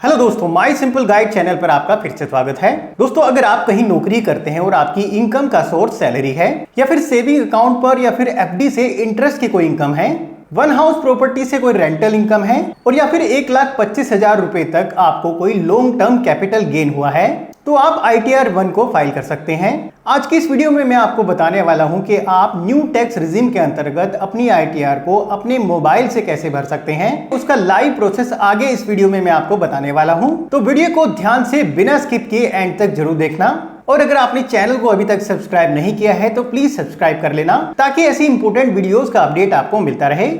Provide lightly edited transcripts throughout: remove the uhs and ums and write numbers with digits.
Hello दोस्तों, my simple guide channel पर आपका फिर से स्वागत है। दोस्तों, अगर आप कहीं नौकरी करते हैं और आपकी इनकम का सोर्स सैलरी है या फिर सेविंग अकाउंट पर या फिर एफडी से इंटरेस्ट की कोई इनकम है, वन हाउस प्रॉपर्टी से कोई रेंटल इनकम है और या फिर 1,25,000 रुपए तक आपको कोई लॉन्ग टर्म कैपिटल गेन हुआ है, तो आप ITR 1 को फाइल कर सकते हैं। आज की इस वीडियो में मैं आपको बताने वाला हूं कि आप न्यू टैक्स रिजिम के अंतर्गत अपनी ITR को अपने मोबाइल से कैसे भर सकते हैं। उसका लाइव प्रोसेस आगे इस वीडियो में मैं आपको बताने वाला हूं, तो वीडियो को ध्यान से बिना स्किप किए एंड तक जरूर देखना। और अगर आपने चैनल को अभी तक सब्सक्राइब नहीं किया है तो प्लीज सब्सक्राइब कर लेना, ताकि ऐसी इंपोर्टेंट वीडियोस का अपडेट आपको मिलता रहे।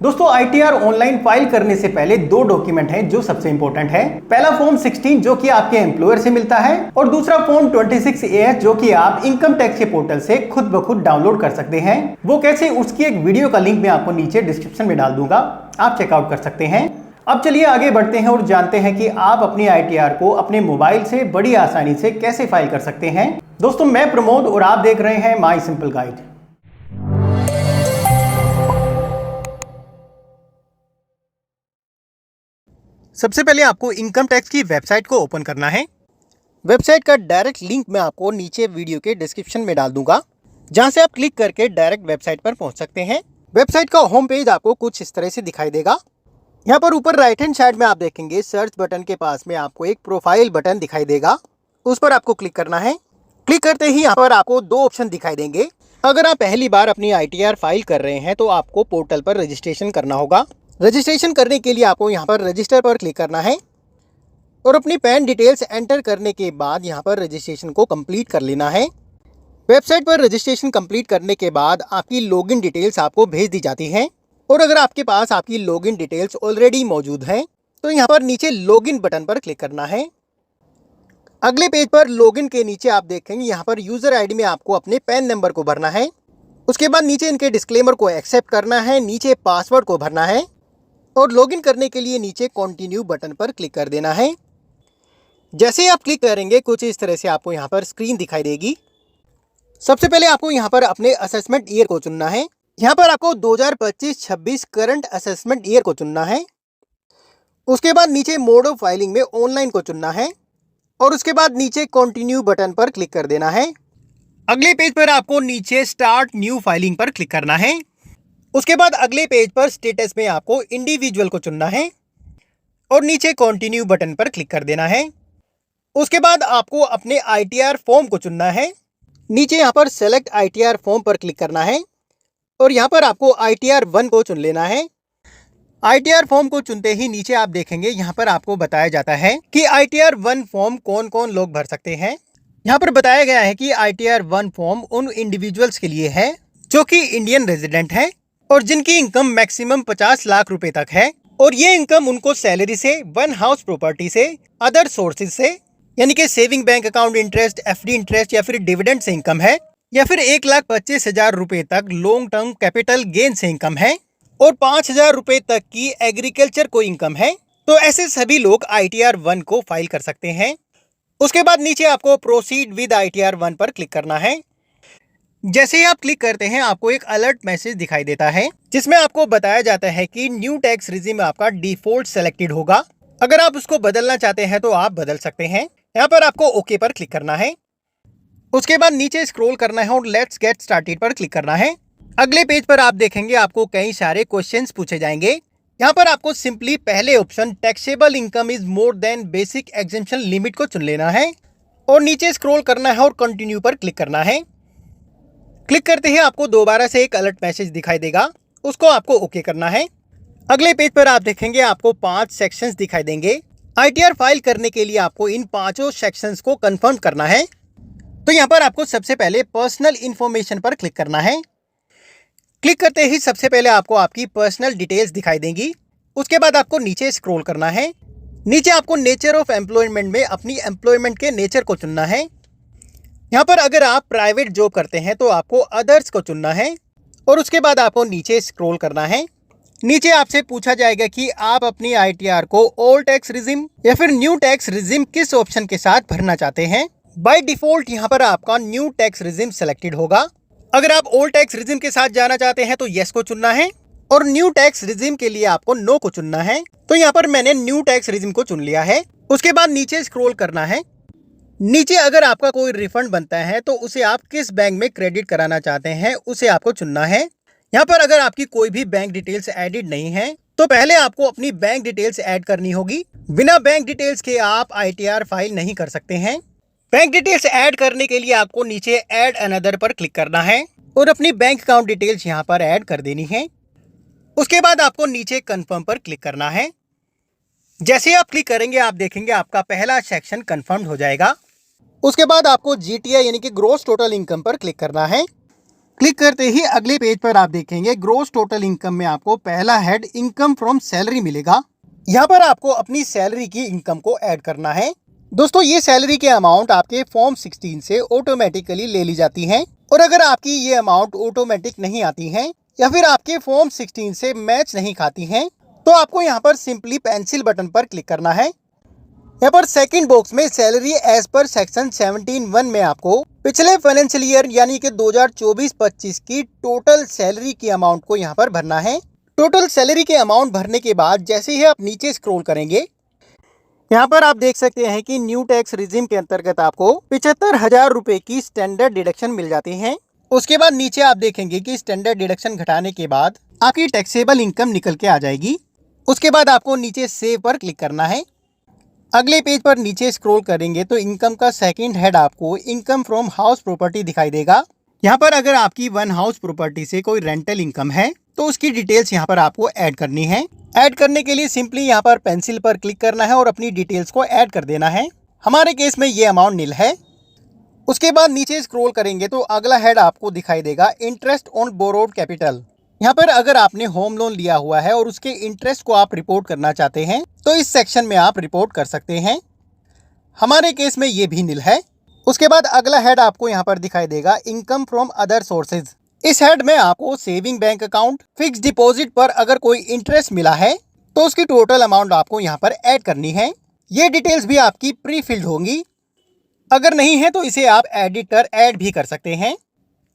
दोस्तों, ITR ऑनलाइन फाइल करने से पहले दो डॉक्यूमेंट हैं जो सबसे इंपॉर्टेंट है। पहला फॉर्म 16 जो कि आपके एम्प्लॉयर से मिलता है और दूसरा फॉर्म 26AH जो कि आप इनकम टैक्स के पोर्टल से खुद ब खुद डाउनलोड कर सकते हैं। वो कैसे, उसकी एक वीडियो का लिंक मैं आपको नीचे डिस्क्रिप्शन में डाल दूंगा, आप चेकआउट कर सकते हैं। अब चलिए आगे बढ़ते हैं और जानते हैं कि आप अपनी ITR को अपने मोबाइल से बड़ी आसानी से कैसे फाइल कर सकते हैं। दोस्तों, मैं प्रमोद और आप देख रहे हैं माय सिंपल गाइड। सबसे पहले आपको इनकम टैक्स की वेबसाइट को ओपन करना है। वेबसाइट का डायरेक्ट लिंक मैं आपको नीचे वीडियो के डिस्क्रिप्शन में डाल दूंगा, जहां से आप क्लिक करके डायरेक्ट वेबसाइट पर पहुंच सकते हैं। वेबसाइट का होम पेज आपको कुछ इस तरह से दिखाई देगा। यहाँ पर ऊपर राइट हैंड साइड में आप देखेंगे सर्च बटन के पास में आपको एक प्रोफाइल बटन दिखाई देगा, उस पर आपको क्लिक करना है। क्लिक करते ही यहाँ पर आपको दो ऑप्शन दिखाई देंगे। अगर आप पहली बार अपनी ITR फाइल कर रहे हैं तो आपको पोर्टल पर रजिस्ट्रेशन करना होगा। रजिस्ट्रेशन करने के लिए आपको यहाँ पर रजिस्टर पर क्लिक करना है और अपनी पैन डिटेल्स एंटर करने के बाद यहाँ पर रजिस्ट्रेशन को कंप्लीट कर लेना है। वेबसाइट पर रजिस्ट्रेशन कंप्लीट करने के बाद आपकी लॉगिन डिटेल्स आपको भेज दी जाती हैं और अगर आपके पास आपकी लॉगिन डिटेल्स ऑलरेडी मौजूद हैं तो यहाँ पर नीचे लॉगिन बटन पर क्लिक करना है। अगले पेज पर लॉगिन के नीचे आप देखेंगे यहाँ पर यूज़र ID में आपको अपने पैन नंबर को भरना है। उसके बाद नीचे इनके डिस्क्लेमर को एक्सेप्ट करना है, नीचे पासवर्ड को भरना है और लॉगिन करने के लिए नीचे कंटिन्यू बटन पर क्लिक कर देना है। जैसे ही आप क्लिक करेंगे कुछ इस तरह से आपको यहाँ पर स्क्रीन दिखाई देगी। सबसे पहले आपको यहाँ पर अपने असेसमेंट ईयर को चुनना है। यहाँ पर आपको 2025-26 करंट असेसमेंट ईयर को चुनना है। उसके बाद नीचे मोड ऑफ फाइलिंग में ऑनलाइन को चुनना है और उसके बाद नीचे कंटिन्यू बटन पर क्लिक कर देना है। अगले पेज पर आपको नीचे स्टार्ट न्यू फाइलिंग पर क्लिक करना है। उसके बाद अगले पेज पर स्टेटस में आपको इंडिविजुअल को चुनना है और नीचे कंटिन्यू बटन पर क्लिक कर देना है। उसके बाद आपको अपने ITR फॉर्म को चुनना है। नीचे यहाँ पर सेलेक्ट ITR फॉर्म पर क्लिक करना है और यहाँ पर आपको ITR 1 को चुन लेना है। ITR फॉर्म को चुनते ही नीचे आप देखेंगे यहाँ पर आपको बताया जाता है कि ITR 1 फॉर्म कौन कौन लोग भर सकते हैं। यहाँ पर बताया गया है कि ITR 1 फॉर्म उन इंडिविजुअल्स के लिए है जो कि इंडियन रेजिडेंट है और जिनकी इनकम मैक्सिमम 50 लाख रुपए तक है और ये इनकम उनको सैलरी से, वन हाउस प्रॉपर्टी से, अदर सोर्सेज से यानी कि saving bank account interest, FD interest या फिर डिविडेंड से इनकम है या फिर 1,25,000 रुपए तक लॉन्ग टर्म कैपिटल गेन से इनकम है और 5,000 रुपए तक की एग्रीकल्चर को इनकम है। तो ऐसे सभी लोग ITR 1 को फाइल कर सकते हैं। उसके बाद नीचे आपको प्रोसीड विद ITR 1 पर क्लिक करना है। जैसे ही आप क्लिक करते हैं आपको एक अलर्ट मैसेज दिखाई देता है जिसमें आपको बताया जाता है कि न्यू टैक्स रिजिम आपका डिफॉल्ट सेलेक्टेड होगा। अगर आप उसको बदलना चाहते हैं तो आप बदल सकते हैं। यहाँ पर आपको ओके पर क्लिक करना है। उसके बाद नीचे स्क्रॉल करना है और लेट्स गेट स्टार्टेड पर क्लिक करना है। अगले पेज पर आप देखेंगे आपको कई सारे क्वेश्चंस पूछे जाएंगे। यहाँ पर आपको सिंपली पहले option taxable income is more than basic exemption limit को चुन लेना है और नीचे स्क्रॉल करना है और कंटिन्यू पर क्लिक करना है। क्लिक करते ही आपको दोबारा से एक अलर्ट मैसेज दिखाई देगा, उसको आपको ओके करना है। अगले पेज पर आप देखेंगे आपको 5 सेक्शंस दिखाई देंगे। ITR फाइल करने के लिए आपको इन पांचों सेक्शंस को कंफर्म करना है। तो यहाँ पर आपको सबसे पहले पर्सनल इंफॉर्मेशन पर क्लिक करना है। क्लिक करते ही सबसे पहले आपको आपकी पर्सनल डिटेल्स दिखाई देंगी। उसके बाद आपको नीचे स्क्रॉल करना है। नीचे आपको नेचर ऑफ एम्प्लॉयमेंट में अपनी एम्प्लॉयमेंट के नेचर को चुनना है। यहाँ पर अगर आप प्राइवेट जॉब करते हैं तो आपको अदर्स को चुनना है और उसके बाद आपको नीचे स्क्रॉल करना है। नीचे आपसे पूछा जाएगा कि आप अपनी ITR को ओल्ड टैक्स रिजिम या फिर न्यू टैक्स रिजिम किस ऑप्शन के साथ भरना चाहते हैं। बाय डिफॉल्ट यहाँ पर आपका न्यू टैक्स रिजिम सेलेक्टेड होगा। अगर आप ओल्ड टैक्स रिजिम के साथ जाना चाहते हैं तो यस को चुनना है और न्यू टैक्स रिजिम के लिए आपको नो को चुनना है। तो यहाँ पर मैंने न्यू टैक्स रिजिम को चुन लिया है। उसके बाद नीचे स्क्रॉल करना है। नीचे अगर आपका कोई रिफंड बनता है तो उसे आप किस बैंक में क्रेडिट कराना चाहते हैं उसे आपको चुनना है। यहाँ पर अगर आपकी कोई भी बैंक डिटेल्स एडिड नहीं है तो पहले आपको अपनी बैंक डिटेल्स ऐड करनी होगी। बिना बैंक डिटेल्स के आप ITR फाइल नहीं कर सकते हैं। बैंक डिटेल्स ऐड करने के लिए आपको नीचे ऐड अनदर पर क्लिक करना है और अपनी बैंक अकाउंट डिटेल्स यहाँ पर ऐड कर देनी है। उसके बाद आपको नीचे कंफर्म पर क्लिक करना है। जैसे आप क्लिक करेंगे आप देखेंगे आपका पहला सेक्शन कंफर्म हो जाएगा। उसके बाद आपको GTI यानी कि ग्रोस टोटल इनकम पर क्लिक करना है। क्लिक करते ही अगले पेज पर आप देखेंगे ग्रोस टोटल इनकम में आपको पहला हेड इनकम फ्रॉम सैलरी मिलेगा। यहाँ पर आपको अपनी सैलरी की इनकम को ऐड करना है। दोस्तों ये सैलरी के अमाउंट आपके फॉर्म 16 से ऑटोमेटिकली ले ली जाती हैं और अगर आपकी ये अमाउंट ऑटोमेटिक नहीं आती हैं या फिर आपके फॉर्म 16 से मैच नहीं खाती हैं तो आपको यहाँ पर सिंपली पेंसिल बटन पर क्लिक करना है। यहाँ पर सेकंड बॉक्स में सैलरी एज पर सेक्शन 17(1) में आपको पिछले फाइनेंशियल ईयर यानी कि 2024-25 की टोटल सैलरी की अमाउंट को यहाँ पर भरना है। टोटल सैलरी के अमाउंट भरने के बाद जैसे ही आप नीचे स्क्रॉल करेंगे यहाँ पर आप देख सकते हैं कि न्यू टैक्स रिजिम के अंतर्गत आपको 75,000 रुपए की स्टैंडर्ड डिडक्शन मिल जाती है। उसके बाद नीचे आप देखेंगे कि स्टैंडर्ड डिडक्शन घटाने के बाद आपकी टैक्सेबल इनकम निकल के आ जाएगी। उसके बाद आपको नीचे सेव पर क्लिक करना है। अगले पेज पर नीचे स्क्रॉल करेंगे तो इनकम का सेकंड हेड आपको इनकम फ्रॉम हाउस प्रॉपर्टी दिखाई देगा। यहाँ पर अगर आपकी वन हाउस प्रॉपर्टी से कोई रेंटल इनकम है तो उसकी डिटेल्स यहाँ पर आपको ऐड करनी है। ऐड करने के लिए सिंपली यहाँ पर पेंसिल पर क्लिक करना है और अपनी डिटेल्स को ऐड कर देना है। हमारे केस में ये अमाउंट नील है। उसके बाद नीचे स्क्रॉल करेंगे तो अगला हेड आपको दिखाई देगा इंटरेस्ट ऑन बोरोड कैपिटल। यहाँ पर अगर आपने होम लोन लिया हुआ है और उसके इंटरेस्ट को आप रिपोर्ट करना चाहते हैं तो इस सेक्शन में आप रिपोर्ट कर सकते हैं। हमारे केस में ये भी नील है। उसके बाद अगला हेड आपको यहाँ पर दिखाई देगा इनकम फ्रॉम अदर सोर्सेज। इस हेड में आपको saving bank account, fix deposit पर अगर कोई इंटरेस्ट मिला है तो उसकी टोटल अमाउंट आपको यहाँ पर ऐड करनी है। ये डिटेल्स भी आपकी प्री फिल्ड होंगी। अगर नहीं है तो इसे आप एडिट कर ऐड भी कर सकते हैं।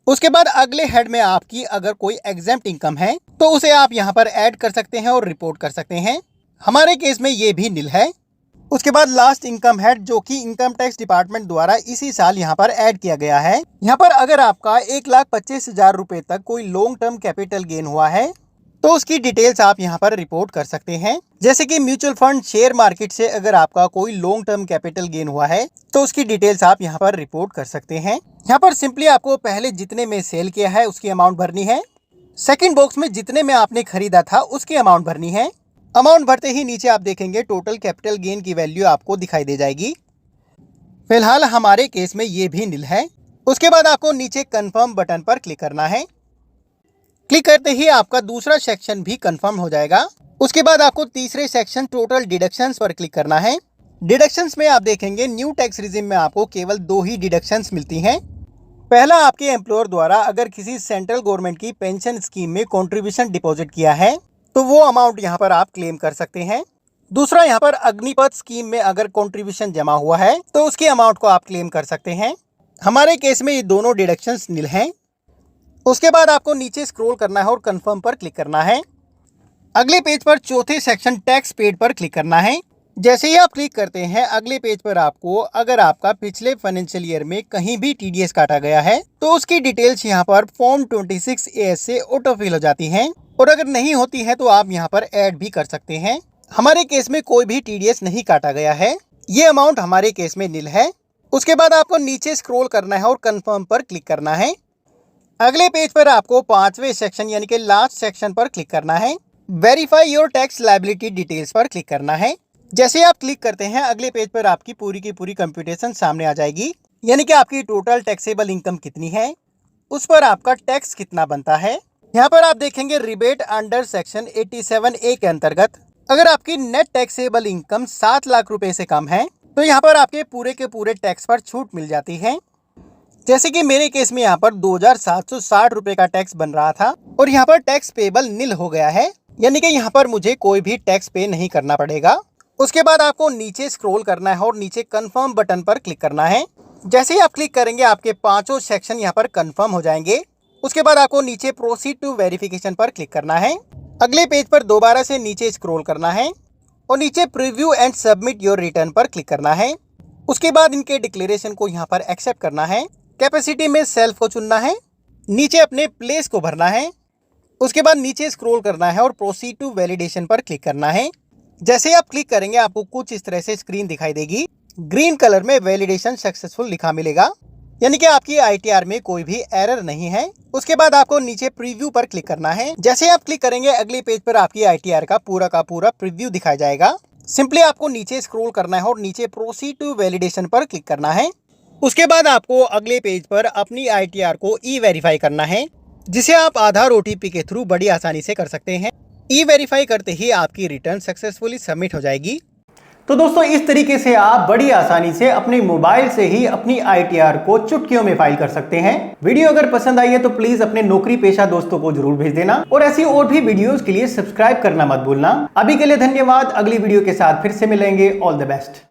उसके बाद अगले हेड में आपकी अगर कोई एग्जेम्प्ट इनकम है तो उसे आप यहाँ पर ऐड कर सकते हैं और रिपोर्ट कर सकते हैं। हमारे केस में ये भी नील है। उसके बाद लास्ट इनकम हेड जो कि इनकम टैक्स डिपार्टमेंट द्वारा इसी साल यहाँ पर ऐड किया गया है। यहाँ पर अगर आपका 1,25,000 रुपए तक कोई लॉन्ग टर्म कैपिटल गेन हुआ है तो उसकी डिटेल्स आप यहाँ पर रिपोर्ट कर सकते हैं। जैसे कि म्यूचुअल फंड, शेयर मार्केट से अगर आपका कोई लॉन्ग टर्म कैपिटल गेन हुआ है तो उसकी डिटेल्स आप यहाँ पर रिपोर्ट कर सकते हैं। यहाँ पर सिंपली आपको पहले जितने में सेल किया है उसकी अमाउंट भरनी है। सेकंड बॉक्स में जितने में आपने खरीदा था उसकी अमाउंट भरनी है। अमाउंट भरते ही नीचे आप देखेंगे टोटल कैपिटल गेन की वैल्यू आपको दिखाई दे जाएगी। फिलहाल हमारे केस में ये भी नील है। उसके बाद आपको नीचे कंफर्म बटन पर क्लिक करना है। क्लिक करते ही आपका दूसरा सेक्शन भी कंफर्म हो जाएगा। उसके बाद आपको तीसरे सेक्शन टोटल डिडक्शंस पर क्लिक करना है। डिडक्शंस में आप देखेंगे न्यू टैक्स रिजिम में आपको केवल 2 ही डिडक्शंस मिलती हैं। पहला आपके एम्प्लॉयर द्वारा अगर किसी सेंट्रल गवर्नमेंट की पेंशन स्कीम में कंट्रीब्यूशन डिपॉजिट किया है तो वो अमाउंट यहाँ पर आप क्लेम कर सकते हैं। दूसरा यहाँ पर अग्निपथ स्कीम में अगर कंट्रीब्यूशन जमा हुआ है तो उसके अमाउंट को आप क्लेम कर सकते हैं। हमारे केस में ये दोनों डिडक्शंस नील हैं। उसके बाद आपको नीचे स्क्रॉल करना है और कंफर्म पर क्लिक करना है। अगले पेज पर चौथे सेक्शन टैक्स पेड पर क्लिक करना है। जैसे ही आप क्लिक करते हैं अगले पेज पर आपको अगर आपका पिछले फाइनेंशियल ईयर में कहीं भी TDS काटा गया है तो उसकी डिटेल्स यहाँ पर फॉर्म 26AS से ऑटोफिल हो जाती हैं और अगर नहीं होती है तो आप यहाँ पर ऐड भी कर सकते हैं। हमारे केस में कोई भी TDS नहीं काटा गया है। ये अमाउंट हमारे केस में नील है। उसके बाद आपको नीचे स्क्रॉल करना है और कंफर्म पर क्लिक करना है। अगले पेज पर आपको 5वें सेक्शन यानी कि लास्ट सेक्शन पर क्लिक करना है। Verify your tax liability details पर क्लिक करना है। जैसे आप क्लिक करते हैं अगले पेज पर आपकी पूरी की पूरी कंप्यूटेशन सामने आ जाएगी, यानी कि आपकी टोटल टैक्सेबल इनकम कितनी है, उस पर आपका टैक्स कितना बनता है। यहाँ पर आप देखेंगे रिबेट अंडर सेक्शन 87A के अंतर्गत अगर आपकी नेट टैक्सेबल इनकम 7 लाख रुपए से कम है तो यहाँ पर आपके पूरे के पूरे टैक्स पर छूट मिल जाती है। जैसे कि मेरे केस में यहाँ पर 2,760 रुपए का टैक्स बन रहा था और यहाँ पर टैक्स पेबल नील हो गया है, यानी कि यहाँ पर मुझे कोई भी टैक्स पे नहीं करना पड़ेगा। उसके बाद आपको नीचे स्क्रॉल करना है और नीचे कंफर्म बटन पर क्लिक करना है। जैसे ही आप क्लिक करेंगे आपके 5 सेक्शन यहाँ पर कंफर्म हो जाएंगे। उसके बाद आपको नीचे प्रोसीड टू वेरिफिकेशन पर क्लिक करना है। अगले पेज पर दोबारा से नीचे स्क्रॉल करना है और नीचे preview and submit your return पर क्लिक करना है। उसके बाद इनके डिक्लेरेशन को यहाँ पर एक्सेप्ट करना है। कैपेसिटी में सेल्फ को चुनना है, नीचे अपने प्लेस को भरना है। उसके बाद नीचे स्क्रॉल करना है और प्रोसीड टू वैलिडेशन पर क्लिक करना है। जैसे आप क्लिक करेंगे आपको कुछ इस तरह से स्क्रीन दिखाई देगी। ग्रीन कलर में वैलिडेशन सक्सेसफुल लिखा मिलेगा, यानी कि आपकी ITR में कोई भी एरर नहीं है। उसके बाद आपको नीचे प्रीव्यू पर क्लिक करना है। जैसे आप क्लिक करेंगे अगले पेज पर आपकी ITR का पूरा प्रीव्यू दिखाया जाएगा। सिंपली आपको नीचे स्क्रॉल करना है और नीचे प्रोसीड टू वैलिडेशन पर क्लिक करना है। उसके बाद आपको अगले पेज पर अपनी ITR को ई-वेरीफाई करना है, जिसे आप आधार OTP के थ्रू बड़ी आसानी से कर सकते हैं। ई-वेरीफाई करते ही आपकी रिटर्न सक्सेसफुली सबमिट हो जाएगी। तो दोस्तों इस तरीके से आप बड़ी आसानी से अपने मोबाइल से ही अपनी ITR को चुटकियों में फाइल कर सकते हैं। वीडियो अगर पसंद आई है तो प्लीज अपने नौकरी पेशा दोस्तों को जरूर भेज देना और ऐसी और भी वीडियोस के लिए सब्सक्राइब करना मत भूलना। अभी के लिए धन्यवाद। अगली वीडियो के साथ फिर से मिलेंगे। All the best.